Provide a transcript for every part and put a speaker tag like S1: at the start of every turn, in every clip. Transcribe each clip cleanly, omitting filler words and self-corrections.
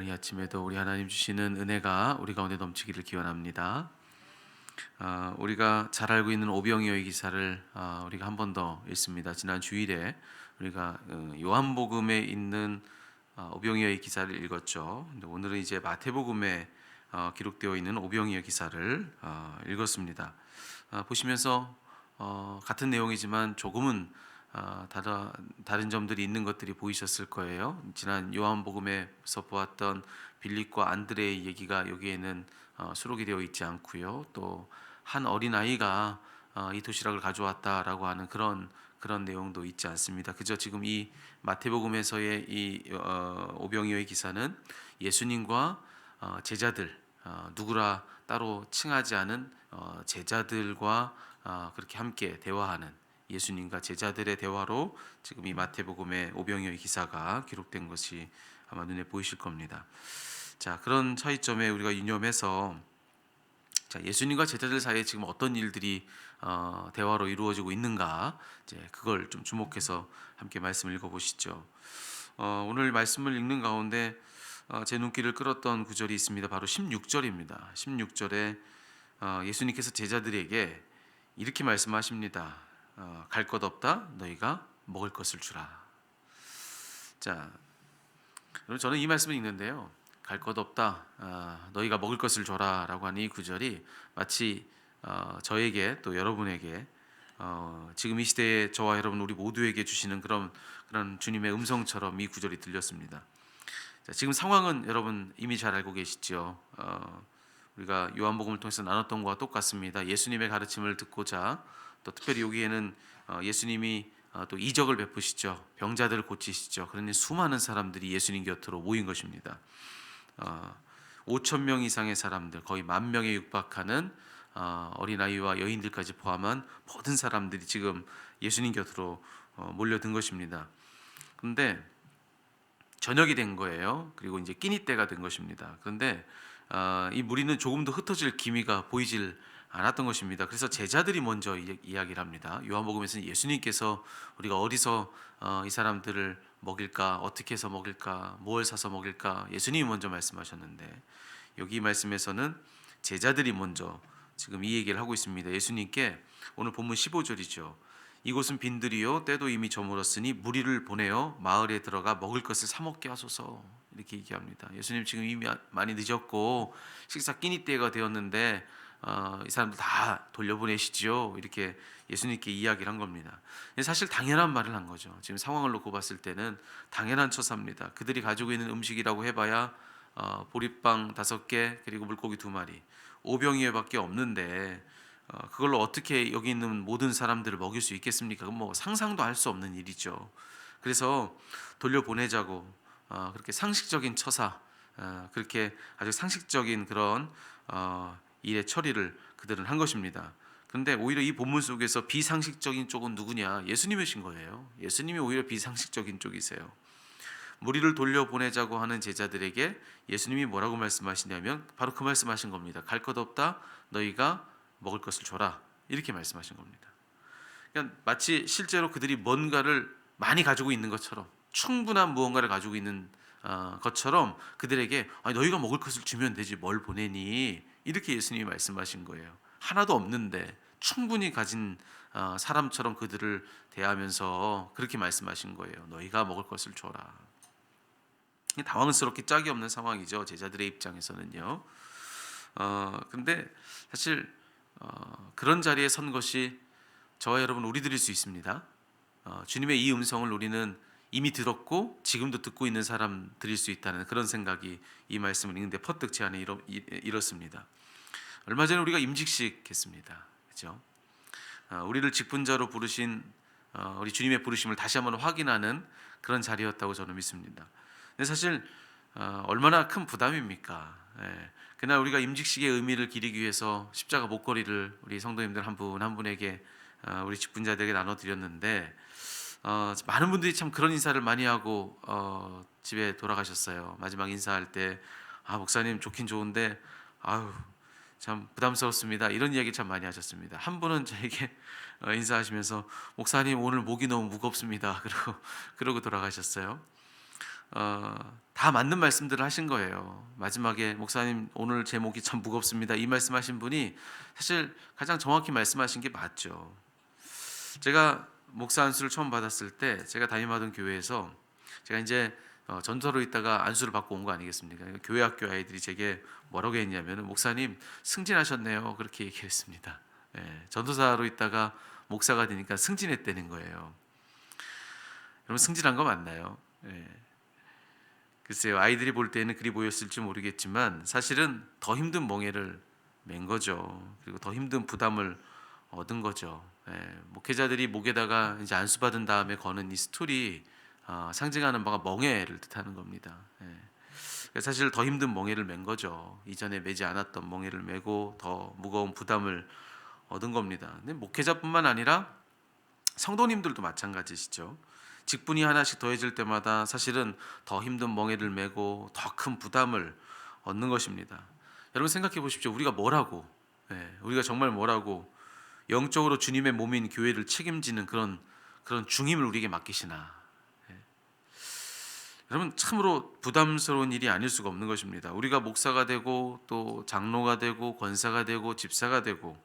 S1: 오늘 이 아침에도 우리 하나님 주시는 은혜가 우리 가운데 넘치기를 기원합니다. 우리가 잘 알고 있는 오병이어의 기사를 우리가 한 번 더 읽습니다. 지난 주일에 우리가 요한복음에 있는 오병이어의 기사를 읽었죠. 근데 오늘은 이제 마태복음에 기록되어 있는 오병이어 기사를 읽었습니다. 보시면서 같은 내용이지만 조금은 다른 점들이 있는 것들이 보이셨을 거예요. 지난 요한복음에서 보았던 빌립과 안드레의 얘기가 여기에는 수록이 되어 있지 않고요. 또 한 어린아이가 이 도시락을 가져왔다라고 하는 그런 내용도 있지 않습니다. 그저 지금 이 마태복음에서의 이 오병이어의 기사는 예수님과 제자들, 누구라 따로 칭하지 않은 제자들과 그렇게 함께 대화하는 예수님과 제자들의 대화로 지금 이 마태복음의 오병이어의 기사가 기록된 것이 아마 눈에 보이실 겁니다. 자, 그런 차이점에 우리가 유념해서 예수님과 제자들 사이에 지금 어떤 일들이 대화로 이루어지고 있는가, 이제 그걸 좀 주목해서 함께 말씀을 읽어보시죠. 오늘 말씀을 읽는 가운데 제 눈길을 끌었던 구절이 있습니다. 바로 16절입니다. 16절에 예수님께서 제자들에게 이렇게 말씀하십니다. 갈 것 없다 너희가 먹을 것을 주라. 자, 여러분, 저는 이 말씀을 읽는데요, 갈 것 없다 너희가 먹을 것을 줘라 라고 하는 이 구절이 마치 저에게 또 여러분에게 지금 이 시대에 저와 여러분 우리 모두에게 주시는 그런 주님의 음성처럼 이 구절이 들렸습니다. 자, 지금 상황은 여러분 이미 잘 알고 계시죠. 우리가 요한복음을 통해서 나눴던 것과 똑같습니다. 예수님의 가르침을 듣고자, 또 특별히 여기에는 예수님이 또 이적을 베푸시죠. 병자들을 고치시죠. 그러니 수많은 사람들이 예수님 곁으로 모인 것입니다. 5천 명 이상의 사람들, 거의 10,000명에 육박하는 어린아이와 여인들까지 포함한 모든 사람들이 지금 예수님 곁으로 몰려든 것입니다. 그런데 저녁이 된 거예요. 그리고 이제 끼니 때가 된 것입니다. 그런데 이 무리는 조금도 흩어질 기미가 보이질 않았던 것입니다. 그래서 제자들이 먼저 이야기를 합니다. 요한복음에서는 예수님께서 우리가 어디서 이 사람들을 먹일까, 어떻게 해서 먹일까, 뭘 사서 먹일까, 예수님이 먼저 말씀하셨는데, 여기 말씀에서는 제자들이 먼저 지금 이 얘기를 하고 있습니다. 예수님께 오늘 본문 15절이죠. 이곳은 빈들이요 때도 이미 저물었으니 무리를 보내어 마을에 들어가 먹을 것을 사 먹게 하소서, 이렇게 얘기합니다. 예수님 지금 이미 많이 늦었고 식사 끼니 때가 되었는데 이 사람들 다 돌려보내시죠, 이렇게 예수님께 이야기를 한 겁니다. 사실 당연한 말을 한 거죠. 지금 상황을 놓고 봤을 때는 당연한 처사입니다. 그들이 가지고 있는 음식이라고 해봐야 보리빵 5개 그리고 물고기 2마리, 오병이어밖에 없는데 그걸로 어떻게 여기 있는 모든 사람들을 먹일 수 있겠습니까? 그건 뭐 상상도 할 수 없는 일이죠. 그래서 돌려보내자고 그렇게 상식적인 처사, 그렇게 아주 상식적인 그런 일의 처리를 그들은 한 것입니다. 그런데 오히려 이 본문 속에서 비상식적인 쪽은 누구냐? 예수님이신 거예요. 예수님이 오히려 비상식적인 쪽이세요. 무리를 돌려보내자고 하는 제자들에게 예수님이 뭐라고 말씀하시냐면 바로 그 말씀하신 겁니다. 갈 것 없다 너희가 먹을 것을 줘라, 이렇게 말씀하신 겁니다. 그러니까 마치 실제로 그들이 뭔가를 많이 가지고 있는 것처럼, 충분한 무언가를 가지고 있는 것처럼 그들에게 너희가 먹을 것을 주면 되지 뭘 보내니, 이렇게 예수님이 말씀하신 거예요. 하나도 없는데 충분히 가진 사람처럼 그들을 대하면서 그렇게 말씀하신 거예요. 너희가 먹을 것을 줘라. 당황스럽게 짝이 없는 상황이죠, 제자들의 입장에서는요. 근데 사실 그런 자리에 선 것이 저와 여러분 우리들일 수 있습니다. 주님의 이 음성을 우리는 이미 들었고 지금도 듣고 있는 사람들일 수 있다는 그런 생각이 이 말씀을 읽는데 퍼뜩 제 안에 일었습니다. 얼마 전에 우리가 임직식 했습니다. 그렇죠? 우리를 직분자로 부르신 우리 주님의 부르심을 다시 한번 확인하는 그런 자리였다고 저는 믿습니다. 근데 사실 얼마나 큰 부담입니까? 그날 우리가 임직식의 의미를 기리기 위해서 십자가 목걸이를 우리 성도님들 한 분 한 분에게 우리 직분자들에게 나눠드렸는데 많은 분들이 참 그런 인사를 많이 하고 집에 돌아가셨어요. 마지막 인사할 때 목사님 좋긴 좋은데 참 부담스럽습니다, 이런 이야기 참 많이 하셨습니다. 한 분은 저에게 인사하시면서 목사님 오늘 목이 너무 무겁습니다 그러고 돌아가셨어요. 다 맞는 말씀들을 하신 거예요. 마지막에 목사님 오늘 제목이 참 무겁습니다. 이 말씀하신 분이 사실 가장 정확히 말씀하신 게 맞죠. 제가 목사 안수를 처음 받았을 때 제가 담임하던 교회에서 제가 이제 전도사로 있다가 안수를 받고 온 거 아니겠습니까? 교회 학교 아이들이 제게 뭐라고 했냐면 목사님 승진하셨네요. 그렇게 얘기했습니다. 예, 전도사로 있다가 목사가 되니까 승진했다는 거예요. 여러분 승진한 거 맞나요? 예. 글쎄요, 아이들이 볼 때는 그리 보였을지 모르겠지만 사실은 더 힘든 멍에를 맨 거죠. 그리고 더 힘든 부담을 얻은 거죠. 예, 목회자들이 목에다가 이제 안수받은 다음에 거는 이 스토리 상징하는 바가 멍에를 뜻하는 겁니다. 예. 사실 더 힘든 멍에를 맨 거죠. 이전에 매지 않았던 멍에를 메고 더 무거운 부담을 얻은 겁니다. 근데 목회자뿐만 아니라 성도님들도 마찬가지시죠. 직분이 하나씩 더해질 때마다 사실은 더 힘든 멍에를 메고 더 큰 부담을 얻는 것입니다. 여러분 생각해 보십시오. 우리가 뭐라고, 우리가 정말 뭐라고 영적으로 주님의 몸인 교회를 책임지는 그런 중임을 우리에게 맡기시나. 여러분 참으로 부담스러운 일이 아닐 수가 없는 것입니다. 우리가 목사가 되고 또 장로가 되고 권사가 되고 집사가 되고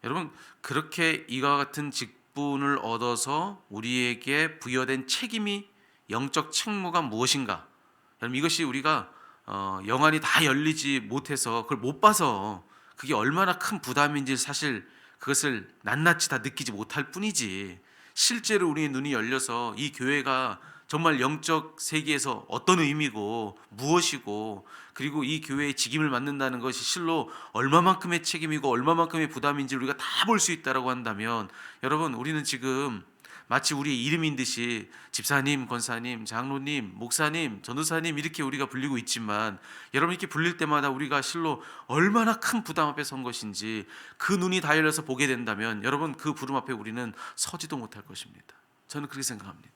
S1: 여러분 그렇게 이와 같은 직분을 얻어서 우리에게 부여된 책임이 영적 책무가 무엇인가? 여러분 이것이 우리가 영안이 다 열리지 못해서 그걸 못 봐서 그게 얼마나 큰 부담인지 사실 그것을 낱낱이 다 느끼지 못할 뿐이지 실제로 우리의 눈이 열려서 이 교회가 정말 영적 세계에서 어떤 의미고 무엇이고 그리고 이 교회의 직임을 맡는다는 것이 실로 얼마만큼의 책임이고 얼마만큼의 부담인지 우리가 다 볼 수 있다라고 한다면 여러분 우리는 지금 마치 우리의 이름인 듯이 집사님, 권사님, 장로님, 목사님, 전도사님 이렇게 우리가 불리고 있지만 여러분 이렇게 불릴 때마다 우리가 실로 얼마나 큰 부담 앞에 선 것인지 그 눈이 다 열려서 보게 된다면 여러분 그 부름 앞에 우리는 서지도 못할 것입니다. 저는 그렇게 생각합니다.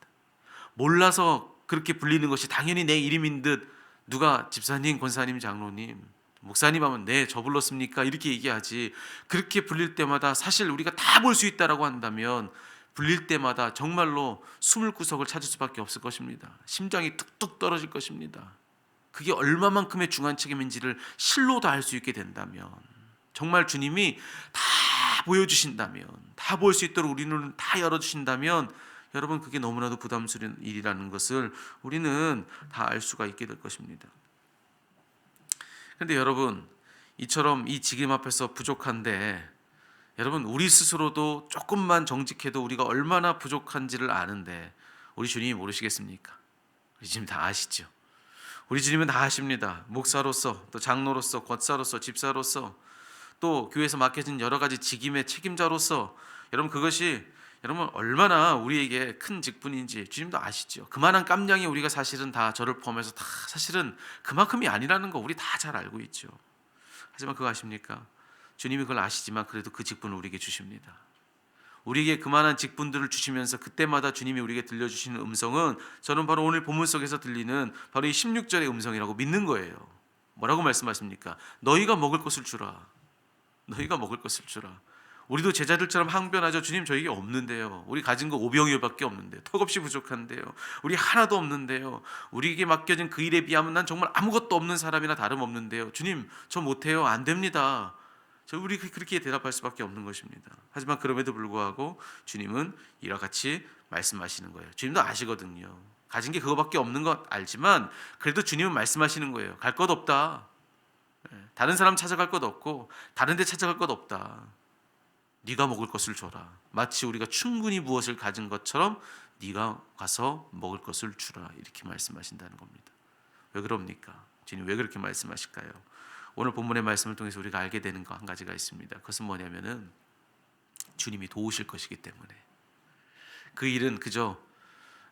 S1: 몰라서 그렇게 불리는 것이 당연히 내 이름인 듯 누가 집사님, 권사님, 장로님, 목사님 하면 네, 저 불렀습니까? 이렇게 얘기하지. 그렇게 불릴 때마다 사실 우리가 다 볼 수 있다라고 한다면 불릴 때마다 정말로 숨을 구석을 찾을 수밖에 없을 것입니다. 심장이 뚝뚝 떨어질 것입니다. 그게 얼마만큼의 중한 책임인지를 실로 다 알 수 있게 된다면 정말 주님이 다 보여주신다면 다 볼 수 있도록 우리 눈을 다 열어주신다면 여러분 그게 너무나도 부담스러운 일이라는 것을 우리는 다 알 수가 있게 될 것입니다. 그런데 여러분 이처럼 이 직임 앞에서 부족한데 여러분 우리 스스로도 조금만 정직해도 우리가 얼마나 부족한지를 아는데 우리 주님이 모르시겠습니까? 우리 주님 다 아시죠. 우리 주님은 다 아십니다. 목사로서 또 장로로서 권사로서 집사로서 또 교회에서 맡겨진 여러 가지 직임의 책임자로서 여러분 그것이 여러분 얼마나 우리에게 큰 직분인지 주님도 아시죠. 그만한 깜냥이 우리가 사실은 다 저를 포함해서 다 사실은 그만큼이 아니라는 거 우리 다 잘 알고 있죠. 하지만 그거 아십니까? 주님이 그걸 아시지만 그래도 그 직분을 우리에게 주십니다. 우리에게 그만한 직분들을 주시면서 그때마다 주님이 우리에게 들려주시는 음성은 저는 바로 오늘 본문 속에서 들리는 바로 이 16절의 음성이라고 믿는 거예요. 뭐라고 말씀하십니까? 너희가 먹을 것을 주라. 너희가 먹을 것을 주라. 우리도 제자들처럼 항변하죠. 주님 저에게 없는데요. 우리 가진 거 오병이어밖에 없는데요. 턱없이 부족한데요. 우리 하나도 없는데요. 우리에게 맡겨진 그 일에 비하면 난 정말 아무것도 없는 사람이나 다름없는데요. 주님 저 못해요. 안 됩니다. 우리 그렇게 대답할 수밖에 없는 것입니다. 하지만 그럼에도 불구하고 주님은 이와 같이 말씀하시는 거예요. 주님도 아시거든요. 가진 게 그거밖에 없는 것 알지만 그래도 주님은 말씀하시는 거예요. 갈 것 없다. 다른 사람 찾아갈 것 없고 다른 데 찾아갈 것 없다. 네가 먹을 것을 줘라. 마치 우리가 충분히 무엇을 가진 것처럼 네가 가서 먹을 것을 주라. 이렇게 말씀하신다는 겁니다. 왜 그럽니까? 주님 왜 그렇게 말씀하실까요? 오늘 본문의 말씀을 통해서 우리가 알게 되는 거 한 가지가 있습니다. 그것은 뭐냐면은 주님이 도우실 것이기 때문에 그 일은 그저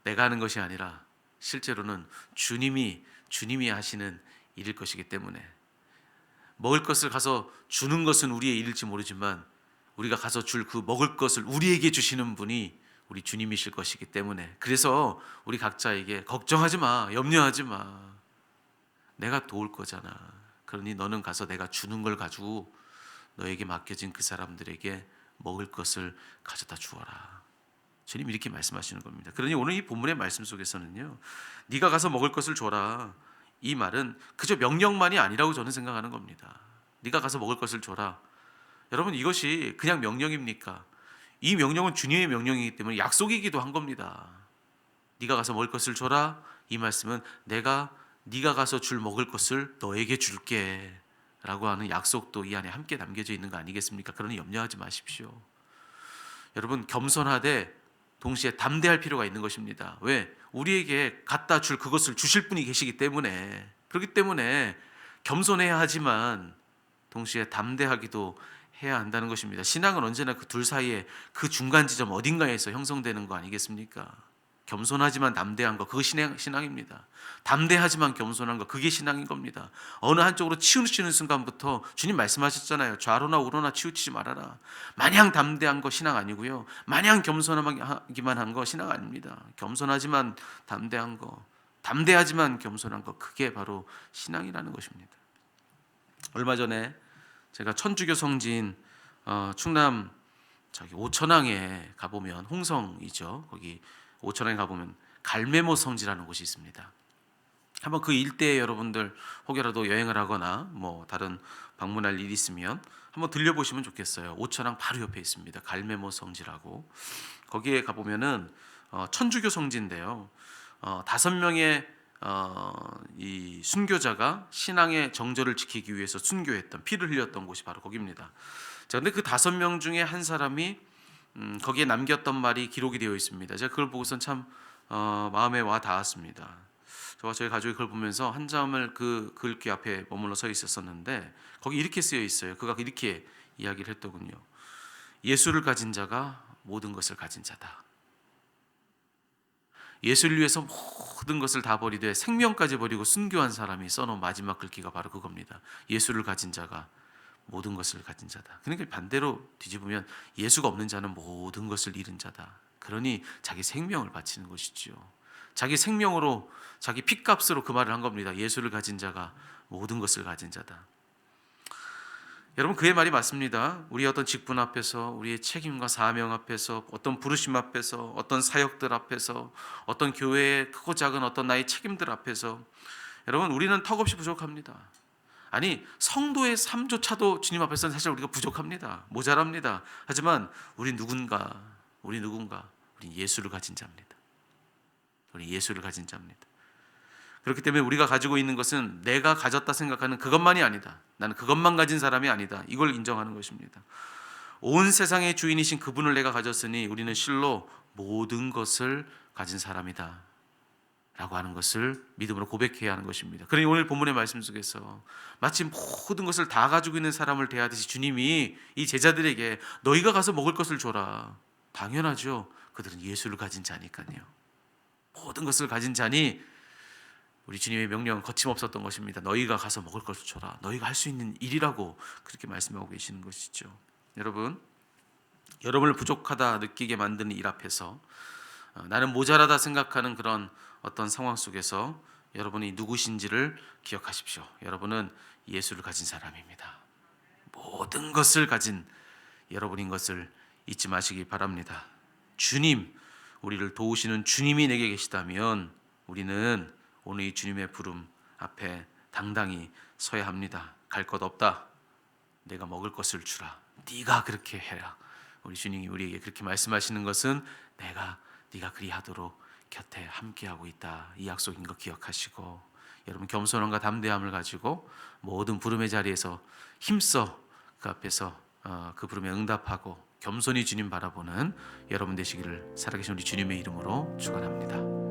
S1: 내가 하는 것이 아니라 실제로는 주님이 하시는 일일 것이기 때문에 먹을 것을 가서 주는 것은 우리의 일일지 모르지만 우리가 가서 줄 그 먹을 것을 우리에게 주시는 분이 우리 주님이실 것이기 때문에 그래서 우리 각자에게 걱정하지 마, 염려하지 마. 내가 도울 거잖아. 그러니 너는 가서 내가 주는 걸 가지고 너에게 맡겨진 그 사람들에게 먹을 것을 가져다 주어라. 주님 이렇게 말씀하시는 겁니다. 그러니 오늘 이 본문의 말씀 속에서는요, 네가 가서 먹을 것을 줘라, 이 말은 그저 명령만이 아니라고 저는 생각하는 겁니다. 네가 가서 먹을 것을 줘라. 여러분, 이것이 그냥 명령입니까? 이 명령은 주님의 명령이기 때문에 약속이기도 한 겁니다. 네가 가서 먹을 것을 줘라, 이 말씀은 내가 네가 가서 줄 먹을 것을 너에게 줄게 라고 하는 약속도 이 안에 함께 담겨져 있는 거 아니겠습니까? 그러니 염려하지 마십시오. 여러분, 겸손하되 동시에 담대할 필요가 있는 것입니다. 왜? 우리에게 갖다 줄 그것을 주실 분이 계시기 때문에. 그렇기 때문에 겸손해야 하지만 동시에 담대하기도 해야 한다는 것입니다. 신앙은 언제나 그 둘 사이에 그 중간 지점 어딘가에서 형성되는 거 아니겠습니까? 겸손하지만 담대한 거, 그거 신앙입니다. 담대하지만 겸손한 거, 그게 신앙인 겁니다. 어느 한쪽으로 치우치는 순간부터 주님 말씀하셨잖아요. 좌로나 우로나 치우치지 말아라. 마냥 담대한 거 신앙 아니고요, 마냥 겸손하기만 한 거 신앙 아닙니다. 겸손하지만 담대한 거, 담대하지만 겸손한 거, 그게 바로 신앙이라는 것입니다. 얼마 전에 제가 천주교 성지인 충남 오천항에 가보면, 홍성이죠. 거기 오천항에 가보면 갈매모 성지라는 곳이 있습니다. 한번 그 일대에 여러분들 혹여라도 여행을 하거나 뭐 다른 방문할 일이 있으면 한번 들려보시면 좋겠어요. 오천항 바로 옆에 있습니다. 갈매모 성지라고. 거기에 가보면은 천주교 성지인데요, 5명의 이 순교자가 신앙의 정절을 지키기 위해서 순교했던, 피를 흘렸던 곳이 바로 거기입니다. 자, 근데 그 5명 중에 한 사람이 거기에 남겼던 말이 기록이 되어 있습니다. 제가 그걸 보고선 참 마음에 와 닿았습니다. 저와 저희 가족이 그걸 보면서 한참을 그 글귀 앞에 머물러 서 있었었는데, 거기 이렇게 쓰여 있어요. 그가 이렇게 이야기를 했더군요. 예수를 가진 자가 모든 것을 가진 자다. 예수를 위해서 모든 것을 다 버리되 생명까지 버리고 순교한 사람이 써놓은 마지막 글귀가 바로 그겁니다. 예수를 가진 자가 모든 것을 가진 자다. 그러니까 반대로 뒤집으면 예수가 없는 자는 모든 것을 잃은 자다. 그러니 자기 생명을 바치는 것이지요. 자기 생명으로, 자기 핏값으로 그 말을 한 겁니다. 예수를 가진 자가 모든 것을 가진 자다. 여러분, 그의 말이 맞습니다. 우리의 어떤 직분 앞에서, 우리의 책임과 사명 앞에서, 어떤 부르심 앞에서, 어떤 사역들 앞에서, 어떤 교회의 크고 작은 어떤 나의 책임들 앞에서, 여러분, 우리는 턱없이 부족합니다. 아니, 성도의 삶조차도 주님 앞에서는 사실 우리가 부족합니다. 모자랍니다. 하지만 우리 누군가 우리 예수를 가진 자입니다. 우리 예수를 가진 자입니다. 그렇기 때문에 우리가 가지고 있는 것은 내가 가졌다 생각하는 그것만이 아니다. 나는 그것만 가진 사람이 아니다. 이걸 인정하는 것입니다. 온 세상의 주인이신 그분을 내가 가졌으니 우리는 실로 모든 것을 가진 사람이다 라고 하는 것을 믿음으로 고백해야 하는 것입니다. 그러니 오늘 본문의 말씀 속에서 마치 모든 것을 다 가지고 있는 사람을 대하듯이 주님이 이 제자들에게 너희가 가서 먹을 것을 줘라. 당연하죠. 그들은 예수를 가진 자니까요. 모든 것을 가진 자니 우리 주님의 명령은 거침없었던 것입니다. 너희가 가서 먹을 것을 줘라. 너희가 할 수 있는 일이라고 그렇게 말씀하고 계시는 것이죠. 여러분, 여러분을 부족하다 느끼게 만드는 일 앞에서, 나는 모자라다 생각하는 그런 어떤 상황 속에서 여러분이 누구신지를 기억하십시오. 여러분은 예수를 가진 사람입니다. 모든 것을 가진 여러분인 것을 잊지 마시기 바랍니다. 주님, 우리를 도우시는 주님이 내게 계시다면 우리는 오늘 이 주님의 부름 앞에 당당히 서야 합니다. 갈 것 없다. 내가 먹을 것을 주라. 네가 그렇게 해라. 우리 주님이 우리에게 그렇게 말씀하시는 것은 네가 그리하도록 곁에 함께하고 있다. 이 약속인 거 기억하시고, 여러분 겸손함과 담대함을 가지고 모든 부름의 자리에서 힘써 그 앞에서 그 부름에 응답하고 겸손히 주님 바라보는 여러분 되시기를 살아계신 우리 주님의 이름으로 축원합니다.